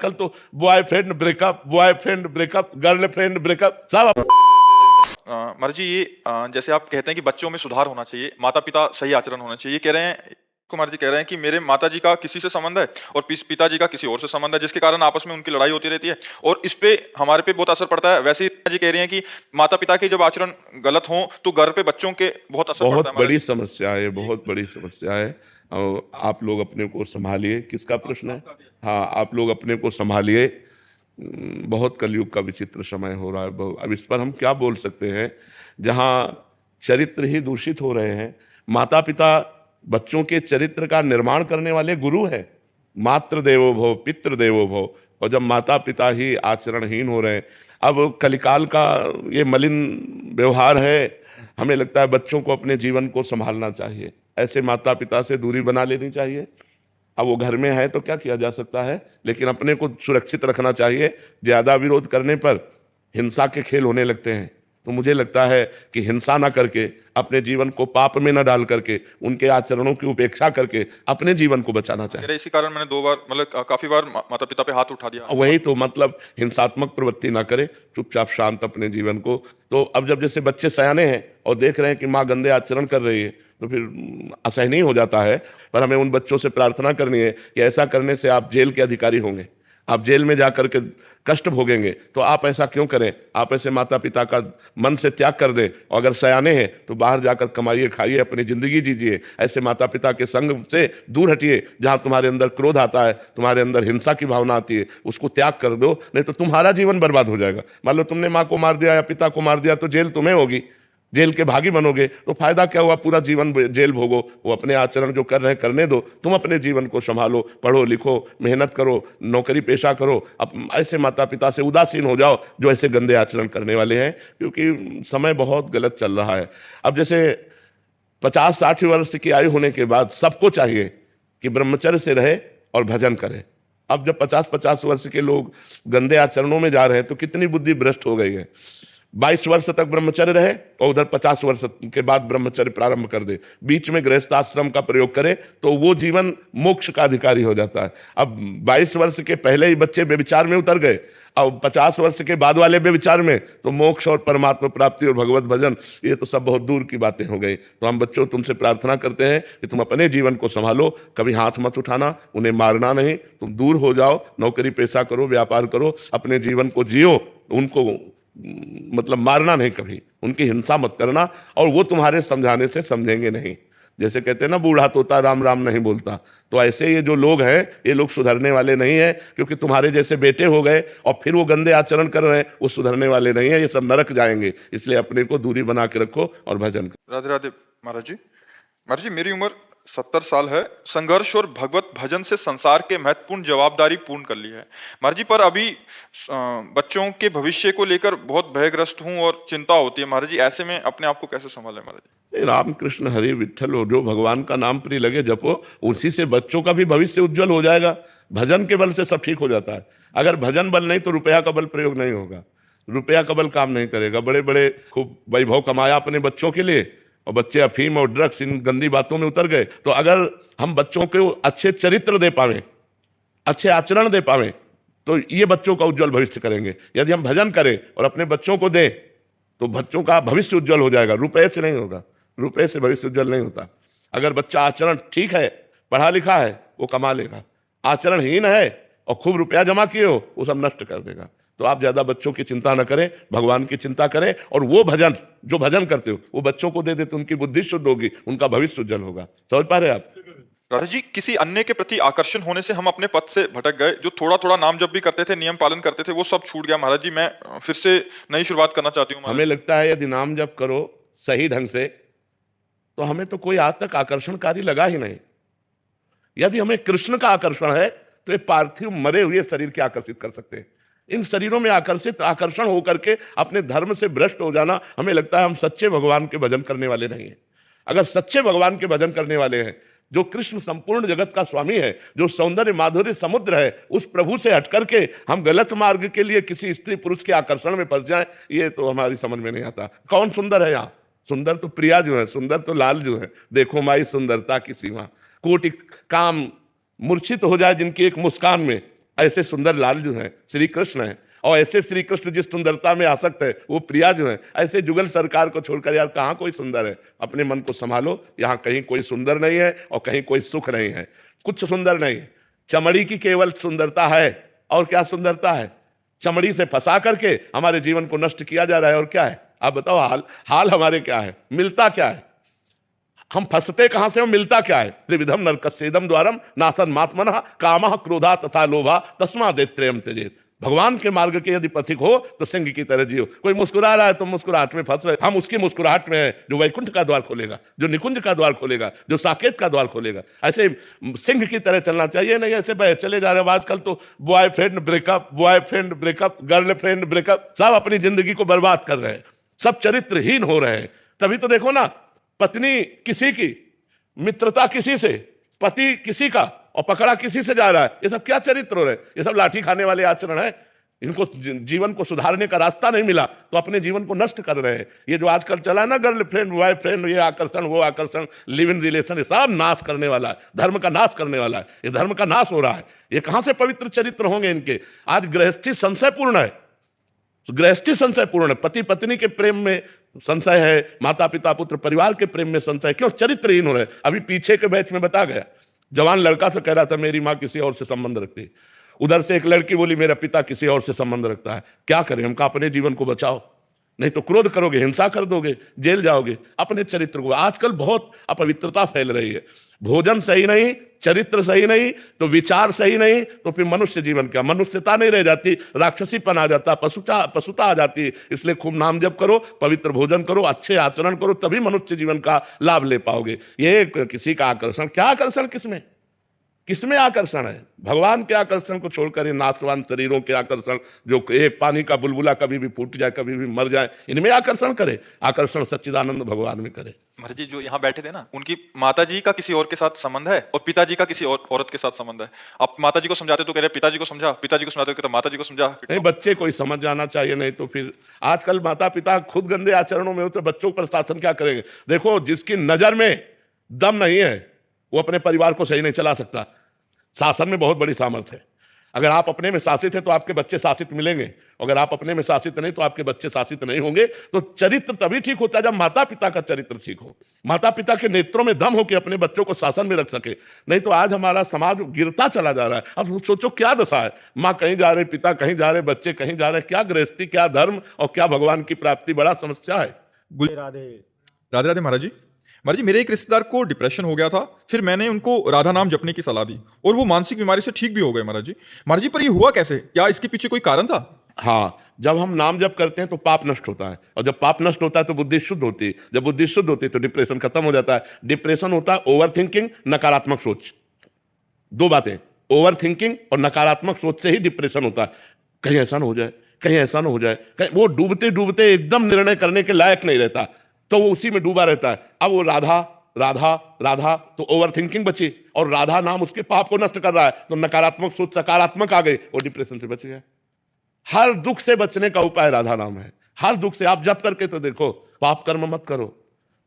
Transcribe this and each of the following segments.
आजकल तो boyfriend breakup, girlfriend breakup सब। महाराज जी, ये जैसे आप कहते हैं कि बच्चों में सुधार होना चाहिए, माता पिता सही आचरण होना चाहिए, ये कह रहे हैं, कुमार जी कह रहे हैं कि मेरे माता जी का किसी से संबंध है और पिताजी का किसी और से संबंध है, जिसके कारण आपस में उनकी लड़ाई होती रहती है और इस पे हमारे पे बहुत असर पड़ता है। वैसे ही जी कह रही हैं कि माता पिता के जब आचरण गलत हो तो घर पे बच्चों के बहुत असर पड़ता है। बहुत बड़ी समस्या है, बहुत बड़ी समस्या है। और आप लोग अपने को संभालिए। किसका प्रश्न है? हाँ, आप लोग अपने को संभालिए। बहुत कलयुग का विचित्र समय हो रहा है। अब इस पर हम क्या बोल सकते हैं, जहाँ चरित्र ही दूषित हो रहे हैं। माता पिता बच्चों के चरित्र का निर्माण करने वाले गुरु हैं। मातृ देवो भव, पितृ देवो भव। और जब माता पिता ही आचरणहीन हो रहे हैं, अब कलिकाल का ये मलिन व्यवहार है। हमें लगता है बच्चों को अपने जीवन को संभालना चाहिए, ऐसे माता पिता से दूरी बना लेनी चाहिए। अब वो घर में है तो क्या किया जा सकता है, लेकिन अपने को सुरक्षित रखना चाहिए। ज़्यादा विरोध करने पर हिंसा के खेल होने लगते हैं। तो मुझे लगता है कि हिंसा ना करके, अपने जीवन को पाप में न डाल करके, उनके आचरणों की उपेक्षा करके अपने जीवन को बचाना चाहिए। इसी कारण मैंने 2 बार मतलब काफी बार माता पिता पे हाथ उठा दिया। वही तो मतलब, हिंसात्मक प्रवृत्ति ना करे, चुपचाप शांत अपने जीवन को। तो अब जब जैसे बच्चे सयाने हैं और देख रहे हैं कि माँ गंदे आचरण कर रही है, तो फिर असहनीय हो जाता है। पर हमें उन बच्चों से प्रार्थना करनी है कि ऐसा करने से आप जेल के अधिकारी होंगे, आप जेल में जाकर के कष्ट भोगेंगे। तो आप ऐसा क्यों करें? आप ऐसे माता पिता का मन से त्याग कर दें, और अगर सयाने हैं तो बाहर जाकर कमाइए, खाइए, अपनी ज़िंदगी जीजिए। ऐसे माता पिता के संग से दूर हटिए। जहाँ तुम्हारे अंदर क्रोध आता है, तुम्हारे अंदर हिंसा की भावना आती है, उसको त्याग कर दो, नहीं तो तुम्हारा जीवन बर्बाद हो जाएगा। मान लो तुमने माँ को मार दिया या पिता को मार दिया, तो जेल तुम्हें होगी, जेल के भागी बनोगे। तो फायदा क्या हुआ? पूरा जीवन जेल भोगो। वो अपने आचरण जो कर रहे हैं करने दो, तुम अपने जीवन को संभालो, पढ़ो लिखो, मेहनत करो, नौकरी पेशा करो। अब ऐसे माता पिता से उदासीन हो जाओ जो ऐसे गंदे आचरण करने वाले हैं, क्योंकि समय बहुत गलत चल रहा है। अब जैसे 50-60 वर्ष की आयु होने के बाद सबको चाहिए कि ब्रह्मचर्य से रहे और भजन करे। अब जब 50-50 वर्ष के लोग गंदे आचरणों में जा रहे हैं, तो कितनी बुद्धि भ्रष्ट हो गई है। 22 वर्ष तक ब्रह्मचर्य रहे और उधर 50 वर्ष के बाद ब्रह्मचर्य प्रारंभ कर दे, बीच में गृहस्थाश्रम का प्रयोग करे, तो वो जीवन मोक्ष का अधिकारी हो जाता है। अब 22 वर्ष के पहले ही बच्चे व्यभिचार में उतर गए, अब 50 वर्ष के बाद वाले व्यभिचार में, तो मोक्ष और परमात्मा प्राप्ति और भगवत भजन, ये तो सब बहुत दूर की बातें हो गई। तो हम बच्चों तुमसे प्रार्थना करते हैं कि तुम अपने जीवन को संभालो, कभी हाथ मत उठाना, उन्हें मारना नहीं, तुम दूर हो जाओ, नौकरी पेशा करो, व्यापार करो, अपने जीवन को जियो। उनको मतलब मारना नहीं, कभी उनकी हिंसा मत करना, और वो तुम्हारे समझाने से समझेंगे नहीं। जैसे कहते हैं ना, बूढ़ा तोता राम राम नहीं बोलता। तो ऐसे ये जो लोग हैं, ये लोग सुधरने वाले नहीं हैं, क्योंकि तुम्हारे जैसे बेटे हो गए और फिर वो गंदे आचरण कर रहे हैं, वो सुधरने वाले नहीं हैं, ये सब नरक जाएंगे। इसलिए अपने को दूरी बना के रखो और भजन करो। राधे राधे महाराज जी। महाराज जी, मेरी उम्र 70 साल है। संघर्ष और भगवत भजन से संसार के महत्वपूर्ण जवाबदारी पूर्ण कर ली है महाराज जी, पर अभी बच्चों के भविष्य को लेकर बहुत भयग्रस्त हूँ और चिंता होती है महाराज जी। ऐसे में अपने आप को कैसे संभालें महाराज जी? राम कृष्ण हरि विठ्ठल हो, जो भगवान का नाम प्रिय लगे जपो, उसी से बच्चों का भी भविष्य उज्जवल हो जाएगा। भजन के बल से सब ठीक हो जाता है। अगर भजन बल नहीं तो रुपया का बल प्रयोग नहीं होगा, रुपया का बल काम नहीं करेगा। बड़े बड़े खूब वैभव कमाया अपने बच्चों के लिए, और बच्चे अफीम और ड्रग्स, इन गंदी बातों में उतर गए। तो अगर हम बच्चों को अच्छे चरित्र दे पावें, अच्छे आचरण दे पावें, तो ये बच्चों का उज्जवल भविष्य करेंगे। यदि हम भजन करें और अपने बच्चों को दें, तो बच्चों का भविष्य उज्जवल हो जाएगा। रुपये से नहीं होगा, रुपये से भविष्य उज्जवल नहीं होता। अगर बच्चा आचरण ठीक है, पढ़ा लिखा है, वो कमा लेगा। आचरणहीन है और खूब रुपया जमा किए हो, वो सब नष्ट कर देगा। तो आप ज्यादा बच्चों की चिंता न करें, भगवान की चिंता करें, और वो भजन जो भजन करते हो वो बच्चों को दे दे, तो उनकी बुद्धि शुद्ध होगी, उनका भविष्य उज्जवल होगा। समझ पा रहे आप? राधा जी, किसी अन्य के प्रति आकर्षण होने से हम अपने पथ से भटक गए। जो थोड़ा थोड़ा नाम जप भी करते थे, नियम पालन करते थे, वो सब छूट गया महाराज जी। मैं फिर से नई शुरुआत करना चाहती हूँ। हमें लगता है यदि नाम जप करो सही ढंग से, तो हमें तो कोई आज तक आकर्षणकारी लगा ही नहीं। यदि हमें कृष्ण का आकर्षण है, तो ये पार्थिव मरे हुए शरीर के आकर्षित कर सकते हैं। इन शरीरों में आकर्षण होकर के अपने धर्म से भ्रष्ट हो जाना, हमें लगता है हम सच्चे भगवान के भजन करने वाले नहीं हैं। अगर सच्चे भगवान के भजन करने वाले हैं, जो कृष्ण संपूर्ण जगत का स्वामी है, जो सौंदर्य माधुर्य समुद्र है, उस प्रभु से हटकर के हम गलत मार्ग के लिए किसी स्त्री पुरुष के आकर्षण में फंस जाएं, ये तो हमारी समझ में नहीं आता। कौन सुंदर है यहाँ? सुंदर तो प्रिया जो है, सुंदर तो लाल जो है। देखो माई सुंदरता की सीमा, कोटि काम मूर्छित हो जाए जिनकी एक मुस्कान में, ऐसे सुंदर लाल जो हैं श्री कृष्ण हैं, और ऐसे श्री कृष्ण जिस सुंदरता में आसक्त है वो प्रिया जो है, ऐसे जुगल सरकार को छोड़कर यार कहाँ कोई सुंदर है। अपने मन को संभालो, यहाँ कहीं कोई सुंदर नहीं है और कहीं कोई सुख नहीं है, कुछ सुंदर नहीं। चमड़ी की केवल सुंदरता है, और क्या सुंदरता है? चमड़ी से फंसा करके हमारे जीवन को नष्ट किया जा रहा है। और क्या है आप बताओ, हाल हमारे क्या है, मिलता क्या है? हम फंसते कहां से, हम मिलता क्या है? त्रिविधम नरकस्येदम द्वारम नासन मात्मनः कामः क्रोधा तथा लोभा तस्मादेत्रेयम त्यजेत। भगवान के मार्ग के यदि पथिक हो तो सिंह की तरह जियो। कोई मुस्कुरा रहा है तो मुस्कुराहट में फंस रहे, हम उसकी मुस्कुराहट में हैं जो वैकुंठ का द्वार खोलेगा, जो निकुंज का द्वार खोलेगा, जो साकेत का द्वार खोलेगा। ऐसे सिंह की तरह चलना चाहिए, नहीं ऐसे बह चले जा रहे हैं। आजकल तो बॉयफ्रेंड ब्रेकअप, गर्लफ्रेंड ब्रेकअप, सब अपनी जिंदगी को बर्बाद कर रहे हैं, सब चरित्रहीन हो रहे हैं। तभी तो देखो ना, पत्नी किसी की, मित्रता किसी से, पति किसी का, और पकड़ा किसी से जा रहा है। ये सब क्या चरित्र हो रहे हैं? ये सब लाठी खाने वाले आचरण है। इनको जीवन को सुधारने का रास्ता नहीं मिला तो अपने जीवन को नष्ट कर रहे हैं। ये जो आजकल चला है ना, गर्लफ्रेंड बॉयफ्रेंड, ये आकर्षण वो आकर्षण, लिव इन रिलेशन, ये सब नाश करने वाला है, धर्म का नाश करने वाला है। ये धर्म का नाश हो रहा है। ये कहां से पवित्र चरित्र होंगे इनके? आज गृहस्थी संशयपूर्ण है, गृहस्थी संशयपूर्ण है। पति पत्नी के प्रेम में संशय है, माता पिता पुत्र परिवार के प्रेम में संशय। क्यों? चरित्रहीन हो रहे हैं। अभी पीछे के बैच में बता गया, जवान लड़का तो कह रहा था मेरी माँ किसी और से संबंध रखती है, उधर से एक लड़की बोली मेरा पिता किसी और से संबंध रखता है। क्या करें? हम कहा अपने जीवन को बचाओ, नहीं तो क्रोध करोगे, हिंसा कर दोगे, जेल जाओगे। अपने चरित्र को, आजकल बहुत अपवित्रता फैल रही है। भोजन सही नहीं, चरित्र सही नहीं, तो विचार सही नहीं, तो फिर मनुष्य जीवन क्या? मनुष्यता नहीं रह जाती, राक्षसीपन आ जाता, पशुता आ जाती। इसलिए खूब नाम जप करो, पवित्र भोजन करो, अच्छे आचरण करो, तभी मनुष्य जीवन का लाभ ले पाओगे। ये किसी का आकर्षण, क्या आकर्षण? किसमें आकर्षण है? भगवान के आकर्षण को छोड़कर ये नाशवान शरीरों के आकर्षण, जो एक पानी का बुलबुला कभी भी फूट जाए, कभी भी मर जाए, इनमें आकर्षण करे। आकर्षण सच्चिदानंद भगवान में करे। महाराज जी जो यहाँ बैठे थे ना, उनकी माता जी का किसी और के साथ संबंध है और पिताजी का किसी और औरत के साथ संबंध है। आप माता जी को समझाते तो कह रहे पिताजी को समझा, पिताजी को समझाते तो माता जी को समझा। नहीं, बच्चे को ही समझ जाना चाहिए, नहीं तो फिर आजकल माता पिता खुद गंदे आचरणों में हो तो बच्चों पर शासन क्या करेंगे? देखो, जिसकी नजर में दम नहीं है वो अपने परिवार को सही नहीं चला सकता। शासन में बहुत बड़ी सामर्थ्य है। अगर आप अपने में शासित है तो आपके बच्चे शासित मिलेंगे, अगर आप अपने में शासित नहीं तो आपके बच्चे शासित नहीं होंगे। तो चरित्र तभी ठीक होता है जब माता पिता का चरित्र ठीक हो, माता पिता के नेत्रों में दम हो कि अपने बच्चों को शासन में रख सके। नहीं तो आज हमारा समाज गिरता चला जा रहा है। अब सोचो क्या दशा है, माँ कहीं जा रहे, पिता कहीं जा रहे, बच्चे कहीं जा रहे। क्या गृहस्थी, क्या धर्म और क्या भगवान की प्राप्ति, बड़ा समस्या है। राधे राधे महाराज जी। महाराज जी मेरे एक रिश्तेदार को डिप्रेशन हो गया था, फिर मैंने उनको राधा नाम जपने की सलाह दी और वो मानसिक बीमारी से ठीक भी हो गए। महाराज जी पर ये हुआ कैसे? क्या इसके पीछे कोई कारण था? हाँ, जब हम नाम जप करते हैं तो पाप नष्ट होता है, और जब पाप नष्ट होता है तो बुद्धि शुद्ध होती है। जब बुद्धि शुद्ध होती है तो डिप्रेशन खत्म हो जाता है। डिप्रेशन होता है ओवर थिंकिंग, नकारात्मक सोच, दो बातें, ओवर थिंकिंग और नकारात्मक सोच से ही डिप्रेशन होता है। कहीं ऐसा ना हो जाए, कहीं ऐसा ना हो जाए, कहीं वो डूबते डूबते एकदम निर्णय करने के लायक नहीं रहता, तो वो उसी में डूबा रहता है। अब वो राधा राधा राधा तो ओवर थिंकिंग बची, और राधा नाम उसके पाप को नष्ट कर रहा है, तो नकारात्मक सोच सकारात्मक आ गई, वो डिप्रेशन से बच गया। हर दुख से बचने का उपाय राधा नाम है। हर दुख से आप जप करके तो देखो, पाप कर्म मत करो,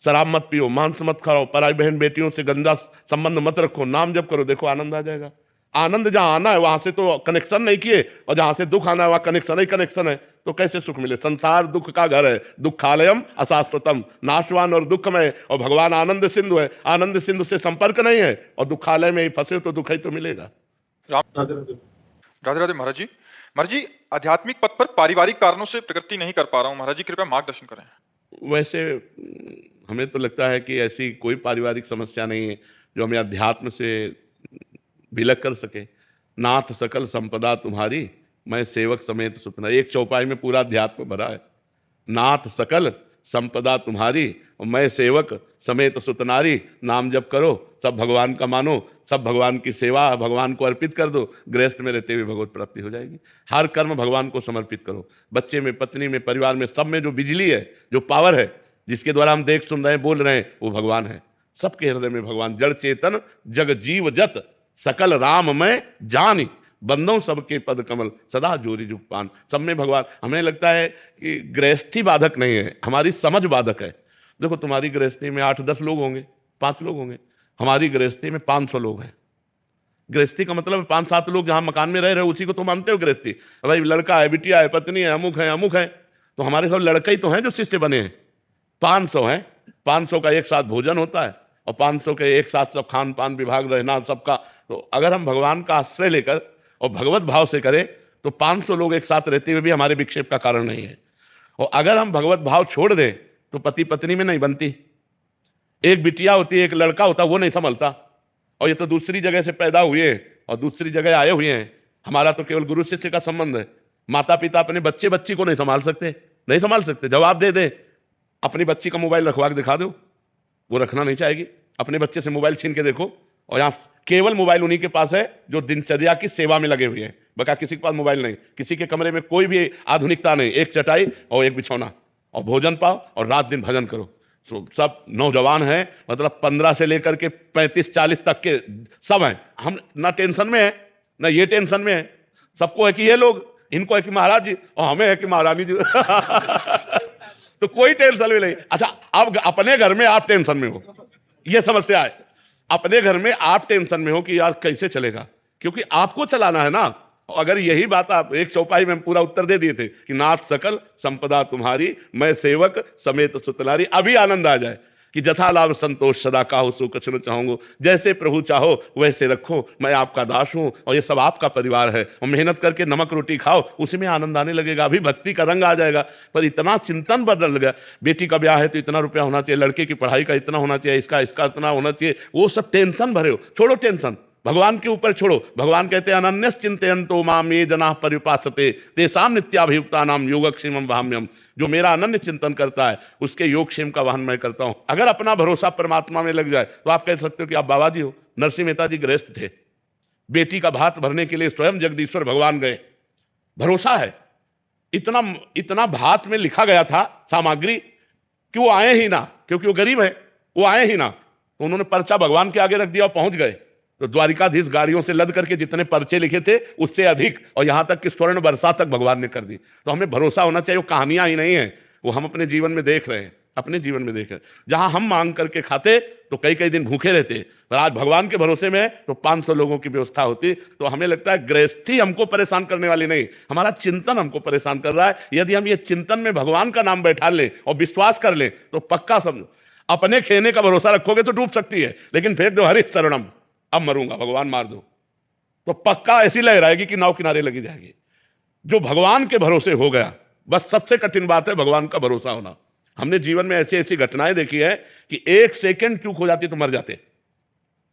शराब मत पियो, मांस मत खाओ, पराई बहन बेटियों से गंदा संबंध मत रखो, नाम जप करो, देखो आनंद आ जाएगा। आनंद जहां आना है वहां से तो कनेक्शन नहीं किए, और जहां से दुख आना है वहां कनेक्शन ही कनेक्शन है, तो कैसे सुख मिले? संसार दुख का घर है, दुखालयम अशाश्वतम, नाशवान और दुखमय, और भगवान आनंद सिंधु है। आनंद सिंधु से संपर्क नहीं है और दुखालय में ही फंसे तो दुख ही तो मिलेगा। राधे राधे महाराज जी आध्यात्मिक पथ पर पारिवारिक कारणों से प्रगति नहीं कर पा रहा हूँ, महाराज जी कृपया मार्गदर्शन करें। वैसे हमें तो लगता है कि ऐसी कोई पारिवारिक समस्या नहीं है जो हमें अध्यात्म से विलग कर सके। नाथ सकल संपदा तुम्हारी, मैं सेवक समेत सुतना। एक चौपाई में पूरा अध्यात्म भरा है। नाथ सकल संपदा तुम्हारी और मैं सेवक समेत सुतनारी। नाम जप करो, सब भगवान का मानो, सब भगवान की सेवा, भगवान को अर्पित कर दो, गृहस्थ में रहते हुए भगवत प्राप्ति हो जाएगी। हर कर्म भगवान को समर्पित करो। बच्चे में, पत्नी में, परिवार में, सब में जो बिजली है, जो पावर है, जिसके द्वारा हम देख सुन रहे हैं, बोल रहे हैं, वो भगवान है। सबके हृदय में भगवान। जड़ चेतन जग जीव जत सकल राम में जानी, बंदों सबके पद कमल सदा जोरी जुग पान। सब में भगवान। हमें लगता है कि गृहस्थी बाधक नहीं है, हमारी समझ बाधक है। देखो, तुम्हारी गृहस्थी में 8-10 लोग होंगे, 5 लोग होंगे, हमारी गृहस्थी में 500 लोग हैं। गृहस्थी का मतलब 5-7 लोग जहां मकान में रह रहे हो उसी को तो मानते हो गृहस्थी। भाई लड़का है, बिटिया है, पत्नी है, अमुक है, तो हमारे सब लड़के ही तो हैं जो शिष्य बने हैं। 500 हैं, 500 का एक साथ भोजन होता है और 500 के एक साथ सब खान पान विभाग रहना सबका। तो अगर हम भगवान का आश्रय लेकर और भगवत भाव से करें तो 500 लोग एक साथ रहते हुए भी हमारे विक्षेप का कारण नहीं है। और अगर हम भगवत भाव छोड़ दें तो पति पत्नी में नहीं बनती। एक बिटिया होती है, एक लड़का होता, वो नहीं संभलता। और ये तो दूसरी जगह से पैदा हुए और दूसरी जगह आए हुए हैं। हमारा तो केवल गुरु शिष्य का संबंध है। माता पिता अपने बच्ची को नहीं संभाल सकते, नहीं संभाल सकते। जवाब दे दे, अपनी बच्ची का मोबाइल रखवा के दिखा दो, वो रखना नहीं चाहेगी। अपने बच्चे से मोबाइल छीन के देखो, और यहाँ केवल मोबाइल उन्हीं के पास है जो दिनचर्या की सेवा में लगे हुए हैं। बका किसी के पास मोबाइल नहीं, किसी के कमरे में कोई भी आधुनिकता नहीं, एक चटाई और एक बिछौना, और भोजन पाओ और रात दिन भजन करो। सब नौजवान हैं, मतलब 15 से लेकर के 35-40 तक के सब हैं। हम ना टेंशन में है, ना ये टेंशन में है। सबको है कि ये लोग, इनको है कि महाराज जी, और हमें है कि महारानी जी। तो कोई टेंशन में नहीं। अच्छा, अब अपने घर में आप टेंशन में हो, ये समस्या है। अपने घर में आप टेंशन में हो कि यार कैसे चलेगा, क्योंकि आपको चलाना है ना। और अगर यही बात आप एक चौपाई में पूरा उत्तर दे दिए थे कि नाथ सकल संपदा तुम्हारी, मैं सेवक समेत सुतलारी, अभी आनंद आ जाए कि जथा लाभ संतोष सदा काहू सो कुछ न चाहूंगो, जैसे प्रभु चाहो वैसे रखो, मैं आपका दास हूं और ये सब आपका परिवार है, और मेहनत करके नमक रोटी खाओ, उसी में आनंद आने लगेगा। अभी भक्ति का रंग आ जाएगा। पर इतना चिंतन बदल गया, बेटी का ब्याह है तो इतना रुपया होना चाहिए, लड़के की पढ़ाई का इतना होना चाहिए, इसका इतना होना चाहिए, वो सब टेंशन भरे हो। छोड़ो टेंशन, भगवान के ऊपर छोड़ो। भगवान कहते हैं अनन्यस चिंतयन्तो माम ये जनाः पर्युपासते तेषां नित्याभियुक्तानां योगक्षेमं वहाम्यहम्। जो मेरा अनन्य चिंतन करता है उसके योगक्षेम का वहन मैं करता हूं। अगर अपना भरोसा परमात्मा में लग जाए तो आप कह सकते हो कि आप बाबा जी हो। नरसिंह मेहता जी गृहस्थ थे, बेटी का भात भरने के लिए स्वयं जगदीश्वर भगवान गए। भरोसा है, इतना भात में लिखा गया था सामग्री कि वो आए ही ना, क्योंकि वो गरीब है, वो आए ही ना। तो उन्होंने पर्चा भगवान के आगे रख दिया और पहुंच गए। तो द्वारिकाधीश गाड़ियों से लद करके जितने पर्चे लिखे थे उससे अधिक, और यहां तक कि स्वर्ण वर्षा तक भगवान ने कर दी। तो हमें भरोसा होना चाहिए, वो कहानियां ही नहीं है, वो हम अपने जीवन में देख रहे हैं, अपने जीवन में देख रहे हैं। जहां हम मांग करके खाते तो कई कई दिन भूखे रहते, पर आज भगवान के भरोसे में है तो 500 लोगों की व्यवस्था होती। तो हमें लगता है गृहस्थी हमको परेशान करने वाली नहीं, हमारा चिंतन हमको परेशान कर रहा है। यदि हम ये चिंतन में भगवान का नाम बैठा लें और विश्वास कर लें तो पक्का समझो, अपने खेने का भरोसा रखोगे तो डूब सकती है, लेकिन फेंक दो हरि शरणम, अब मरूंगा भगवान मार दो, तो पक्का ऐसी लहराएगी कि नाव किनारे लगी जाएगी। जो भगवान के भरोसे हो गया, बस सबसे कठिन बात है भगवान का भरोसा होना। हमने जीवन में ऐसी ऐसी घटनाएं देखी है कि 1 सेकंड चूक हो जाती तो मर जाते।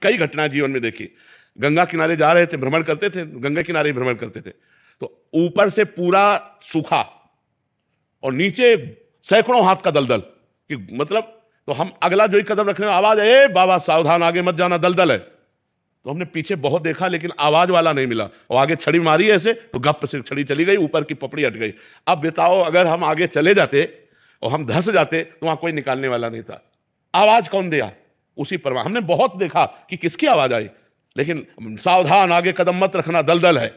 कई घटनाएं जीवन में देखी। गंगा किनारे जा रहे थे, भ्रमण करते थे, गंगा किनारे भ्रमण करते थे, तो ऊपर से पूरा सूखा और नीचे सैकड़ों हाथ का दलदल, कि मतलब तो हम अगला जो ही कदम रखने आवाज है, ए बाबा सावधान आगे मत जाना दलदल है। तो हमने पीछे बहुत देखा लेकिन आवाज वाला नहीं मिला, और आगे छड़ी मारी ऐसे तो गप से छड़ी चली गई, ऊपर की पपड़ी हट गई। अब बताओ अगर हम आगे चले जाते और हम धंस जाते तो वहां कोई निकालने वाला नहीं था। आवाज कौन दिया? उसी पर हमने बहुत देखा कि किसकी आवाज आई, लेकिन सावधान आगे कदम मत रखना दलदल है,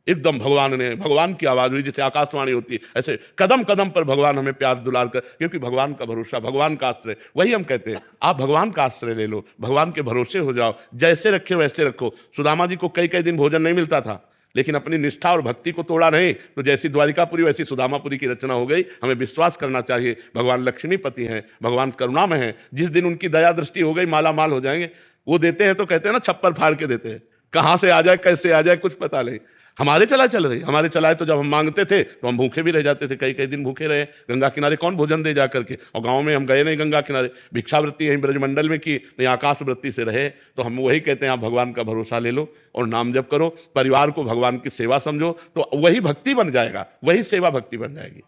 एकदम भगवान की आवाज हुई, जैसे आकाशवाणी होती है ऐसे कदम कदम पर भगवान हमें प्यार दुलार कर, क्योंकि भगवान का भरोसा, भगवान का आश्रय, वही हम कहते हैं आप भगवान का आश्रय ले लो, भगवान के भरोसे हो जाओ, जैसे रखे वैसे रखो। सुदामा जी को कई कई दिन भोजन नहीं मिलता था, लेकिन अपनी निष्ठा और भक्ति को तोड़ा नहीं, तो जैसी द्वारिकापुरी वैसी सुदामापुरी की रचना हो गई। हमें विश्वास करना चाहिए भगवान लक्ष्मीपति हैं, भगवान करुणा में हैं। जिस दिन उनकी दया दृष्टि हो गई माला माल हो जाएंगे। वो देते हैं तो कहते हैं ना छप्पर फाड़ के देते हैं, कहाँ से आ जाए कैसे आ जाए कुछ पता नहीं। हमारे चलाए चल रही, हमारे चलाए तो जब हम मांगते थे तो हम भूखे भी रह जाते थे, कई कई दिन भूखे रहे। गंगा किनारे कौन भोजन दे जा करके, और गांव में हम गए नहीं गंगा किनारे, भिक्षावृत्ति यहीं ब्रजमंडल में की, नहीं आकाश वृत्ति से रहे। तो हम वही कहते हैं आप भगवान का भरोसा ले लो और नाम जप करो, परिवार को भगवान की सेवा समझो, तो वही भक्ति बन जाएगा, वही सेवा भक्ति बन जाएगी।